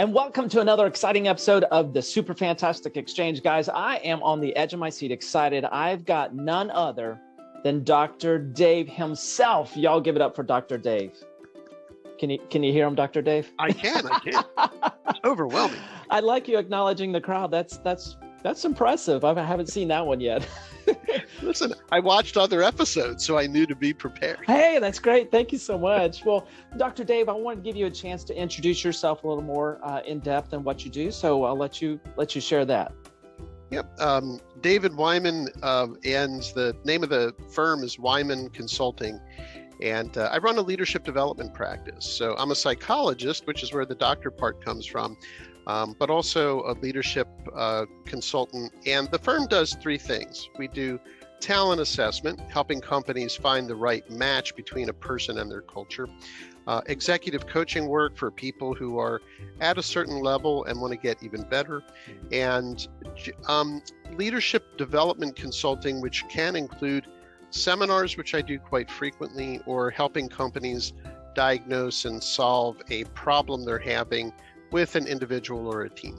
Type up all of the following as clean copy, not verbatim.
And welcome to another exciting episode of the Super Fantastic Exchange. Guys, I am on the edge of my seat, excited. I've got none other than Dr. Dave himself. Y'all give it up for Dr. Dave. Can you hear him, Dr. Dave? I can. It's overwhelming. I like you acknowledging the crowd. That's impressive. I haven't seen that one yet. Listen, I watched other episodes, so I knew to be prepared. Hey, that's great. Thank you so much. Well, Dr. Dave, I want to give you a chance to introduce yourself a little more in depth and what you do. So I'll let you share that. Yep. David Weiman, and the name of the firm is Weiman Consulting. And I run a leadership development practice. So I'm a psychologist, which is where the doctor part comes from, but also a leadership consultant. And the firm does three things. We do talent assessment, helping companies find the right match between a person and their culture. Executive coaching work for people who are at a certain level and want to get even better. And leadership development consulting, which can include seminars, which I do quite frequently, or helping companies diagnose and solve a problem they're having with an individual or a team.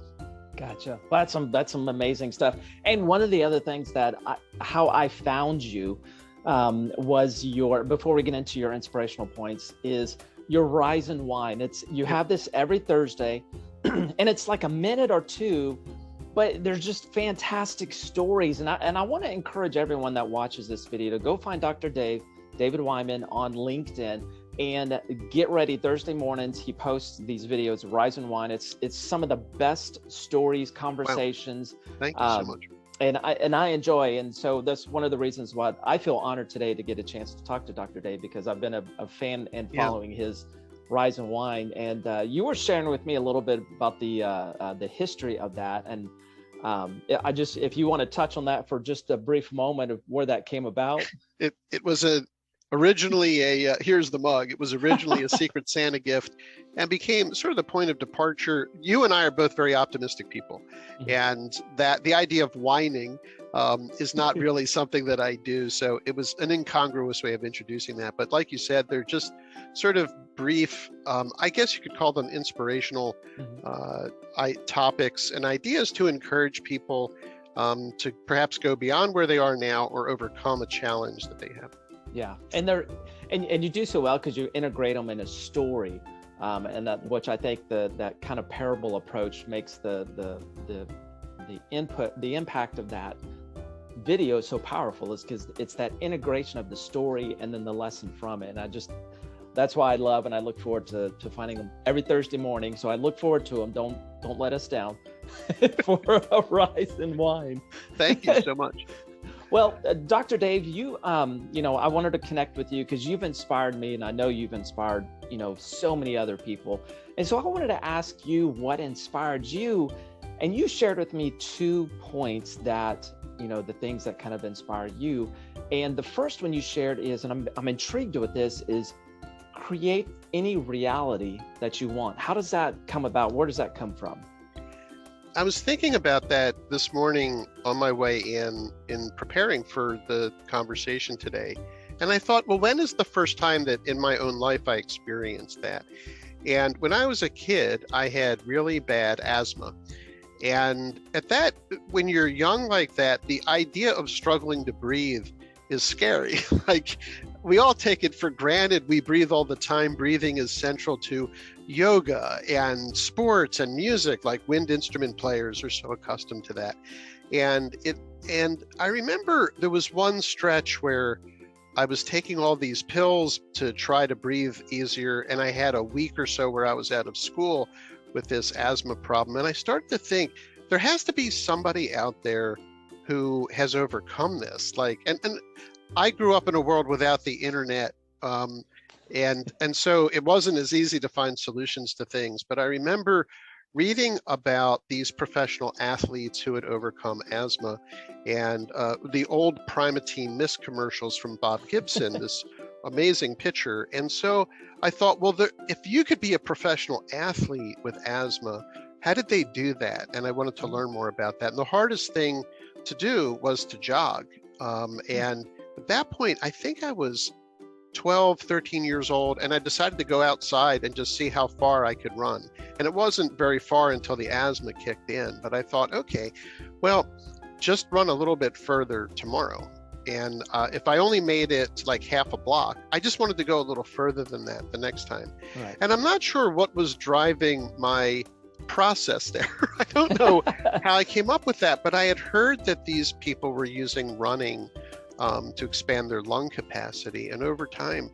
Gotcha. Well, that's some amazing stuff. And one of the other things that how I found you was before we get into your inspirational points, is your Rise and Wine. You have this every Thursday, and it's like a minute or two, but there's just fantastic stories. And I want to encourage everyone that watches this video to go find Dr. David Weiman on LinkedIn and get ready. Thursday mornings, he posts these videos, Rise and Wine. It's some of the best stories, conversations. Wow. Thank you so much. And I enjoy. And so that's one of the reasons why I feel honored today to get a chance to talk to Dr. Dave, because I've been a fan and following his Rise and Wine. And you were sharing with me a little bit about the history of that. And if you want to touch on that for just a brief moment of where that came about. It was originally here's the mug. It was originally a Secret Santa gift and became sort of the point of departure. You and I are both very optimistic people, and that the idea of whining is not really something that I do. So it was an incongruous way of introducing that. But like you said, they're just sort of brief, I guess you could call them inspirational topics and ideas to encourage people to perhaps go beyond where they are now or overcome a challenge that they have. Yeah, and you do so well because you integrate them in a story, and which I think that kind of parable approach makes the impact of that video so powerful, is because it's that integration of the story and then the lesson from it. And that's why I love and I look forward to finding them every Thursday morning. So I look forward to them. Don't let us down for a Rise and Wine. Thank you so much. Well, Dr. Dave, I wanted to connect with you because you've inspired me, and I know you've inspired, so many other people. And so I wanted to ask you what inspired you. And you shared with me 2 points that, the things that kind of inspired you. And the first one you shared is, and I'm intrigued with this, is create any reality that you want. How does that come about? Where does that come from? I was thinking about that this morning on my way in preparing for the conversation today. And I thought, well, when is the first time that in my own life I experienced that? And when I was a kid, I had really bad asthma. And when you're young like that, the idea of struggling to breathe is scary. Like, we all take it for granted. We breathe all the time. Breathing is central to yoga and sports and music, like wind instrument players are so accustomed to that. And I remember there was one stretch where I was taking all these pills to try to breathe easier, and I had a week or so where I was out of school with this asthma problem. And I started to think there has to be somebody out there who has overcome this. And I grew up in a world without the internet. And so it wasn't as easy to find solutions to things. But I remember reading about these professional athletes who had overcome asthma, and the old Primatine Mist commercials from Bob Gibson, this amazing pitcher. And so I thought, well, if you could be a professional athlete with asthma, how did they do that? And I wanted to learn more about that. And the hardest thing to do was to jog. And at that point, I think I was 12, 13 years old, and I decided to go outside and just see how far I could run. And it wasn't very far until the asthma kicked in, but I thought, okay, well, just run a little bit further tomorrow. And if I only made it like half a block, I just wanted to go a little further than that the next time. Right. And I'm not sure what was driving my process there. I don't know how I came up with that, but I had heard that these people were using running to expand their lung capacity. And over time,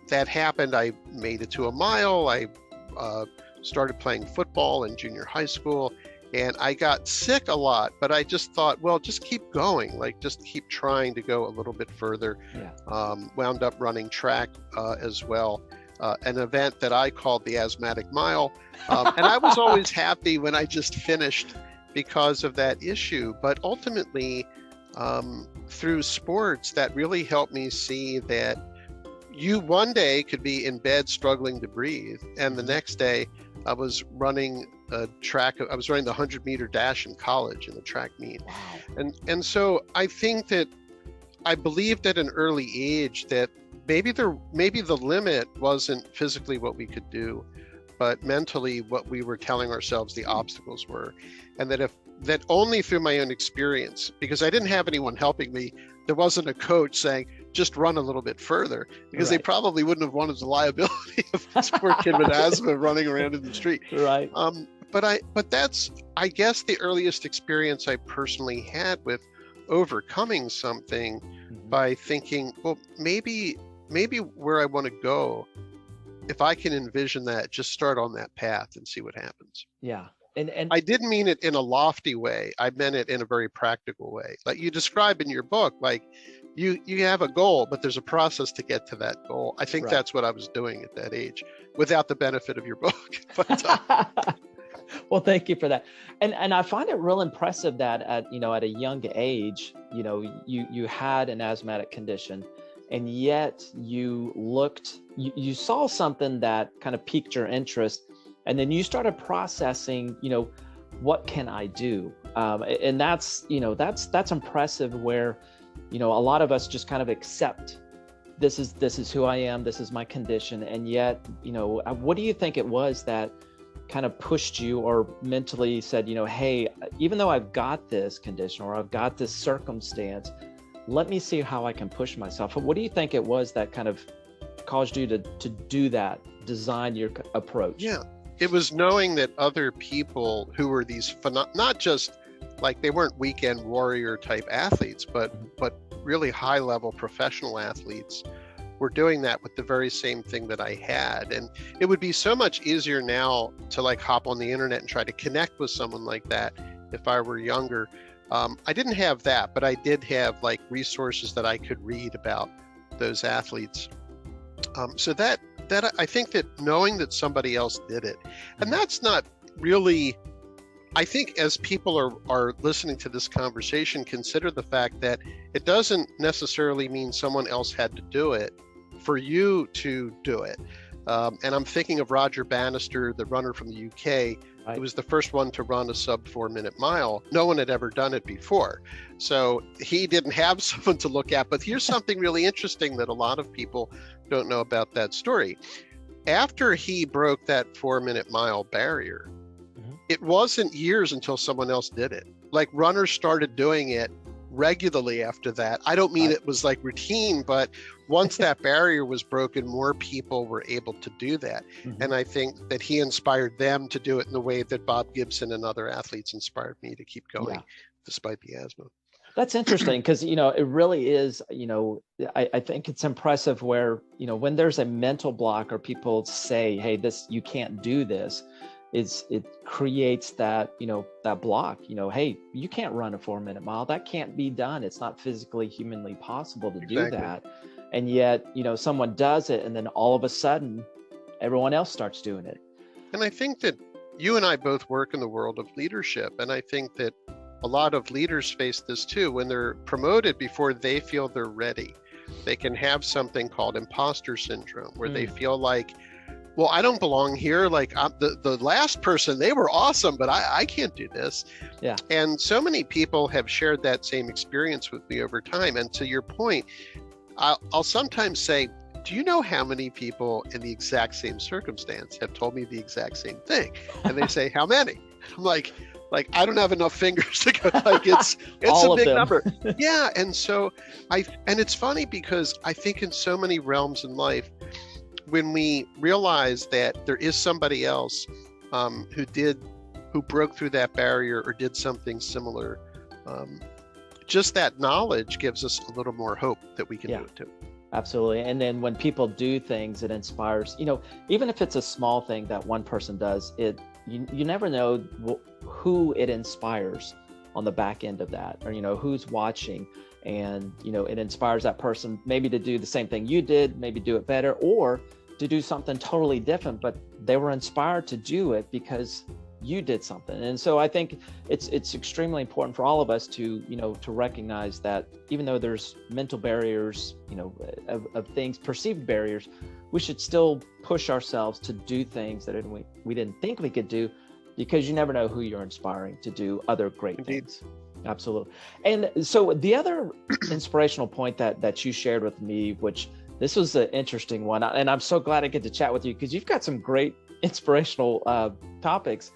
that happened. I made it to a mile. I started playing football in junior high school, and I got sick a lot, but I just thought, well, just keep going, like just keep trying to go a little bit further. Yeah. Wound up running track as well, an event that I called the Asthmatic Mile. And I was always happy when I just finished because of that issue. But ultimately, through sports, that really helped me see that you one day could be in bed struggling to breathe, and the next day I was running a track. I was running the 100-meter dash in college in a track meet. Wow. And so I think that I believed at an early age that maybe the limit wasn't physically what we could do, but mentally what we were telling ourselves the obstacles were. And that only through my own experience, because I didn't have anyone helping me, there wasn't a coach saying, just run a little bit further, because they probably wouldn't have wanted the liability of this poor kid with asthma running around in the street. Right. But that's, I guess, the earliest experience I personally had with overcoming something by thinking, well, maybe where I want to go, if I can envision that, just start on that path and see what happens. Yeah. And I didn't mean it in a lofty way. I meant it in a very practical way. Like you describe in your book, like you have a goal, but there's a process to get to that goal. I think that's what I was doing at that age, without the benefit of your book. But, well, thank you for that. And I find it real impressive that at a young age, you had an asthmatic condition, and yet you saw something that kind of piqued your interest. And then you started processing, what can I do? And that's impressive, where, a lot of us just kind of accept this is who I am, this is my condition. And yet, what do you think it was that kind of pushed you or mentally said, hey, even though I've got this condition or I've got this circumstance, let me see how I can push myself. What do you think it was that kind of caused you to do that, design your approach? Yeah. It was knowing that other people who were these, not just like they weren't weekend warrior type athletes, but really high level professional athletes were doing that with the very same thing that I had. And it would be so much easier now to like hop on the internet and try to connect with someone like that if I were younger. I didn't have that, but I did have like resources that I could read about those athletes. So that I think that knowing that somebody else did it, and that's not really, I think as people are listening to this conversation, consider the fact that it doesn't necessarily mean someone else had to do it for you to do it. And I'm thinking of Roger Bannister, the runner from the UK. Right. He was the first one to run a sub 4-minute mile. No one had ever done it before. So he didn't have someone to look at. But here's something really interesting that a lot of people don't know about that story. After he broke that 4-minute mile barrier, it wasn't years until someone else did it. Like runners started doing it regularly after that. I don't mean it was like routine, but once that barrier was broken, more people were able to do that. And I think that he inspired them to do it in the way that Bob Gibson and other athletes inspired me to keep going despite the asthma. That's interesting, because, it really is, I think it's impressive where, when there's a mental block or people say, hey, you can't do this, it creates that, that block, hey, you can't run a 4-minute mile. That can't be done. It's not physically, humanly possible to do that. And yet, someone does it, and then all of a sudden, everyone else starts doing it. And I think that you and I both work in the world of leadership. And I think that a lot of leaders face this too. When they're promoted before they feel they're ready, they can have something called imposter syndrome, where they feel like, well, I don't belong here. Like the last person, they were awesome, but I can't do this. Yeah. And so many people have shared that same experience with me over time. And to your point, I'll sometimes say, do you know how many people in the exact same circumstance have told me the exact same thing? And they say, how many? I'm like I don't have enough fingers to go. Like it's All a of big them. number. Yeah, and so and it's funny because I think in so many realms in life, when we realize that there is somebody else who broke through that barrier or did something similar, just that knowledge gives us a little more hope that we can do it too. Absolutely. And then when people do things, it inspires, even if it's a small thing that one person does, you never know who it inspires on the back end of that, or, who's watching, and, it inspires that person maybe to do the same thing you did, maybe do it better, or to do something totally different, but they were inspired to do it because you did something. And so I think it's extremely important for all of us to recognize that even though there's mental barriers, of things, perceived barriers, we should still push ourselves to do things that we didn't think we could do, because you never know who you're inspiring to do other great things. Absolutely. And so the other inspirational point that you shared with me, which this was an interesting one, and I'm so glad I get to chat with you because you've got some great inspirational topics.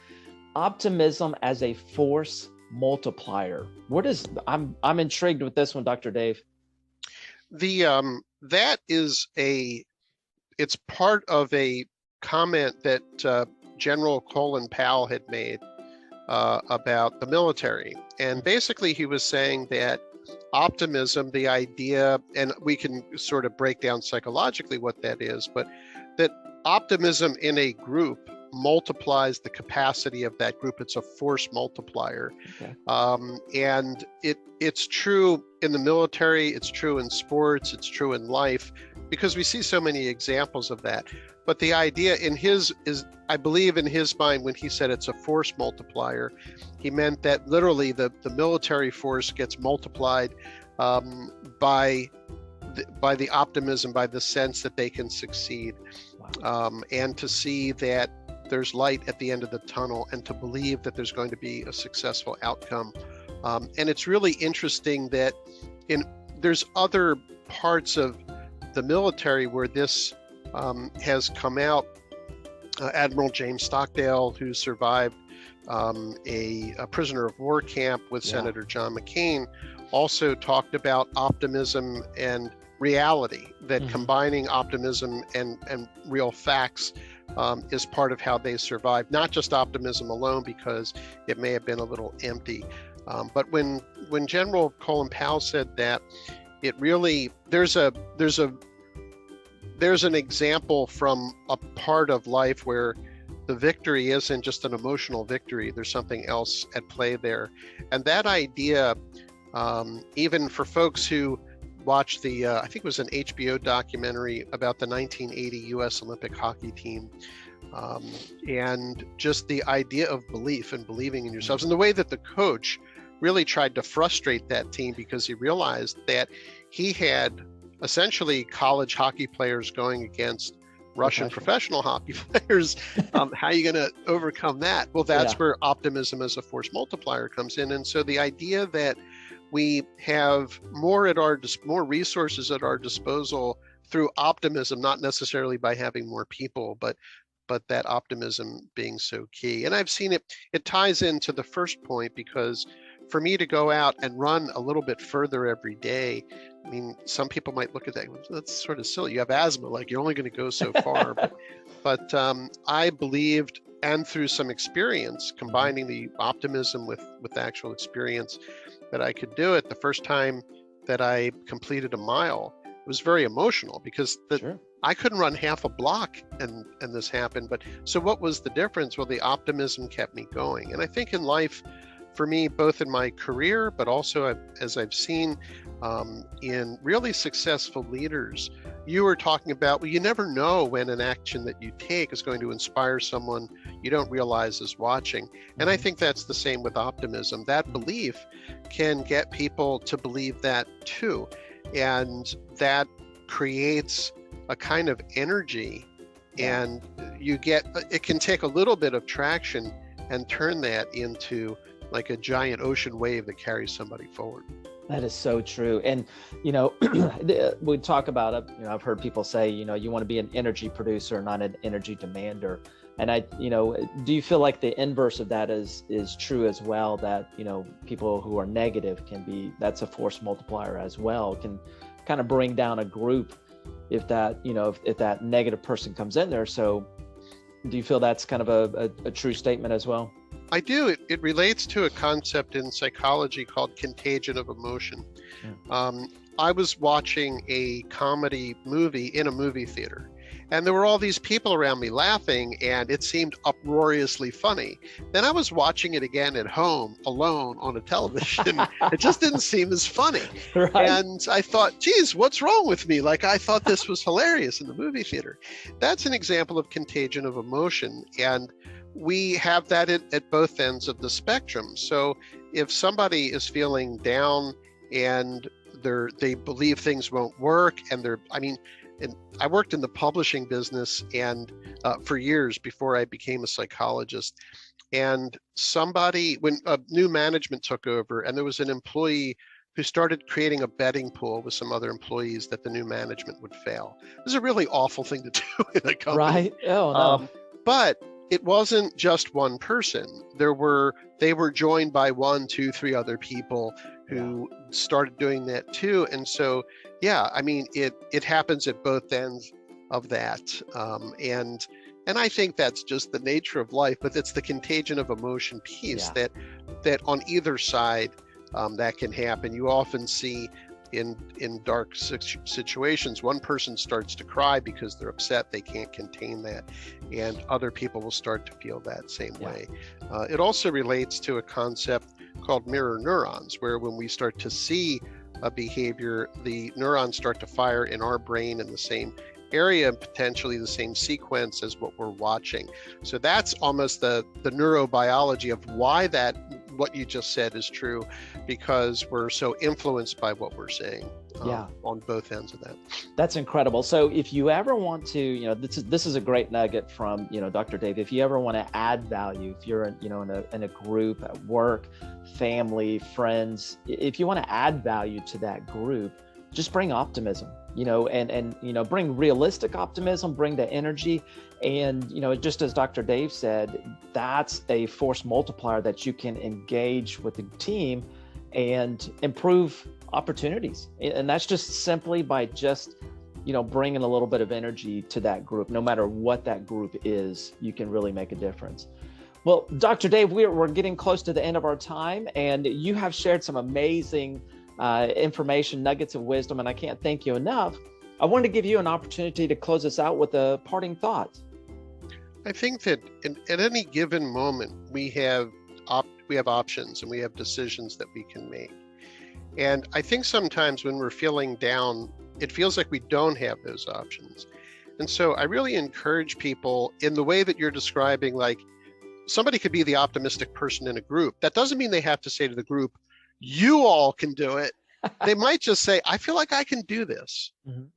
Optimism as a force multiplier. I'm intrigued with this one, Dr. Dave. That is it's part of a comment that General Colin Powell had made about the military. And basically he was saying that optimism, the idea, and we can sort of break down psychologically what that is, but that optimism in a group multiplies the capacity of that group. It's a force multiplier. Okay. And it's true in the military, it's true in sports, it's true in life, because we see so many examples of that. But the idea I believe in his mind, when he said it's a force multiplier, he meant that literally the military force gets multiplied by the optimism, by the sense that they can succeed. Wow. And to see that there's light at the end of the tunnel, and to believe that there's going to be a successful outcome. And it's really interesting that there's other parts of the military where this has come out. Admiral James Stockdale, who survived a prisoner of war camp with Senator John McCain, also talked about optimism and reality, that combining optimism and real facts is part of how they survived. Not just optimism alone, because it may have been a little empty. But when General Colin Powell said that, it really there's an example from a part of life where the victory isn't just an emotional victory. There's something else at play there. And that idea, even for folks who watched I think it was an HBO documentary about the 1980 U.S. Olympic hockey team, and just the idea of belief and believing in yourselves, and the way that the coach really tried to frustrate that team, because he realized that he had essentially college hockey players going against Russian professional hockey players. How are you going to overcome that? Well, that's where optimism as a force multiplier comes in. And so the idea that we have more resources at our disposal through optimism, not necessarily by having more people, but that optimism being so key. And I've seen it ties into the first point, because for me to go out and run a little bit further every day, I mean, some people might look at that, that's sort of silly. You have asthma, like you're only going to go so far. but I believed, and through some experience, combining the optimism with actual experience, that I could do it. The first time that I completed a mile, it was very emotional, because I couldn't run half a block and this happened. But so what was the difference? Well, the optimism kept me going. And I think in life, for me, both in my career, but also as I've seen in really successful leaders, you were talking about, well, you never know when an action that you take is going to inspire someone you don't realize is watching. And I think that's the same with optimism. That belief can get people to believe that too. And that creates a kind of energy, and it can take a little bit of traction and turn that into like a giant ocean wave that carries somebody forward. That is so true. And, we talk about it, I've heard people say, you want to be an energy producer, not an energy demander. And do you feel like the inverse of that is true as well, that, people who are negative that's a force multiplier as well, can kind of bring down a group if that, if that negative person comes in there. So do you feel that's kind of a true statement as well? I do. It relates to a concept in psychology called Contagion of Emotion. Yeah. I was watching a comedy movie in a movie theater, and there were all these people around me laughing, and it seemed uproariously funny. Then I was watching it again at home, alone on a television. It just didn't seem as funny. Right. And I thought, geez, what's wrong with me? Like, I thought this was hilarious in the movie theater. That's an example of contagion of emotion. And we have that at both ends of the spectrum. So if somebody is feeling down and they believe things won't work, and and I worked in the publishing business and for years before I became a psychologist. And when a new management took over, and there was an employee who started creating a betting pool with some other employees that the new management would fail. It was a really awful thing to do in a company. Right. Oh, no. But it wasn't just one person. They were joined by 1, 2, 3 other people who started doing that too. And so, it happens at both ends of that. And I think that's just the nature of life, but it's the contagion of emotion piece that on either side, that can happen. You often see in dark situations, one person starts to cry because they're upset, they can't contain that, and other people will start to feel that same way. It also relates to a concept called mirror neurons, where when we start to see a behavior, the neurons start to fire in our brain in the same area and potentially the same sequence as what we're watching. So that's almost the neurobiology of why what you just said is true, because we're so influenced by what we're seeing on both ends of that. That's incredible. So if you ever want to, this is a great nugget from, Dr. Dave, if you ever want to add value, if you're in a group at work, family, friends, if you want to add value to that group, just bring optimism, and bring realistic optimism, bring the energy. And, just as Dr. Dave said, that's a force multiplier that you can engage with the team and improve opportunities. And that's just simply by just, bringing a little bit of energy to that group. No matter what that group is, you can really make a difference. Well, Dr. Dave, we're getting close to the end of our time, and you have shared some amazing information, nuggets of wisdom, and I can't thank you enough. I wanted to give you an opportunity to close us out with a parting thought. I think that at any given moment, we have options and we have decisions that we can make. And I think sometimes when we're feeling down, it feels like we don't have those options. And so I really encourage people in the way that you're describing, like somebody could be the optimistic person in a group. That doesn't mean they have to say to the group, you all can do it. They might just say, I feel like I can do this,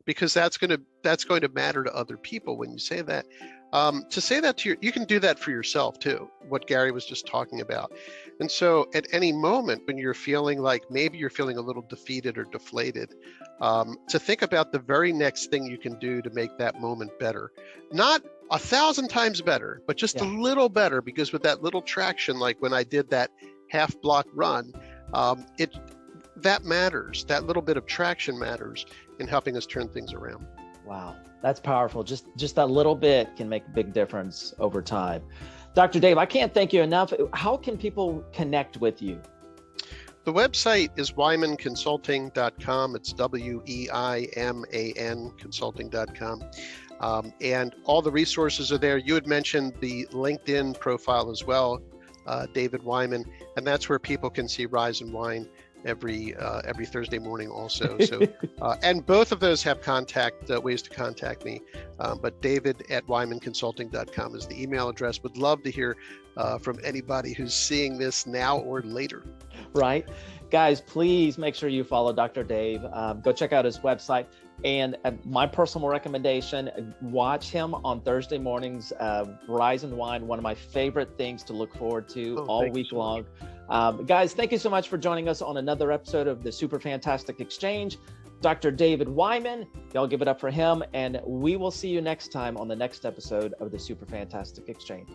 because that's going to matter to other people when you say that. To say that you can do that for yourself too, what Gary was just talking about. And so at any moment when you're feeling like maybe you're feeling a little defeated or deflated, to think about the very next thing you can do to make that moment better. Not 1,000 times better, but just a little better, because with that little traction, like when I did that half block run, that matters. That little bit of traction matters in helping us turn things around. Wow, that's powerful. Just that little bit can make a big difference over time. Dr. Dave, I can't thank you enough. How can people connect with you? The website is weimanconsulting.com. It's WEIMAN consulting.com. And all the resources are there. You had mentioned the LinkedIn profile as well, David Weiman, and that's where people can see Rise and Wine every Thursday morning also. So, and both of those have ways to contact me. But david@weimanconsulting.com is the email address. Would love to hear from anybody who's seeing this now or later. Right. Guys, please make sure you follow Dr. Dave. Go check out his website. And my personal recommendation, watch him on Thursday mornings, Rise and Wine, one of my favorite things to look forward to all week long. Guys, thank you so much for joining us on another episode of the Super Fantastic Exchange. Dr. David Weiman, y'all give it up for him, and we will see you next time on the next episode of the Super Fantastic Exchange.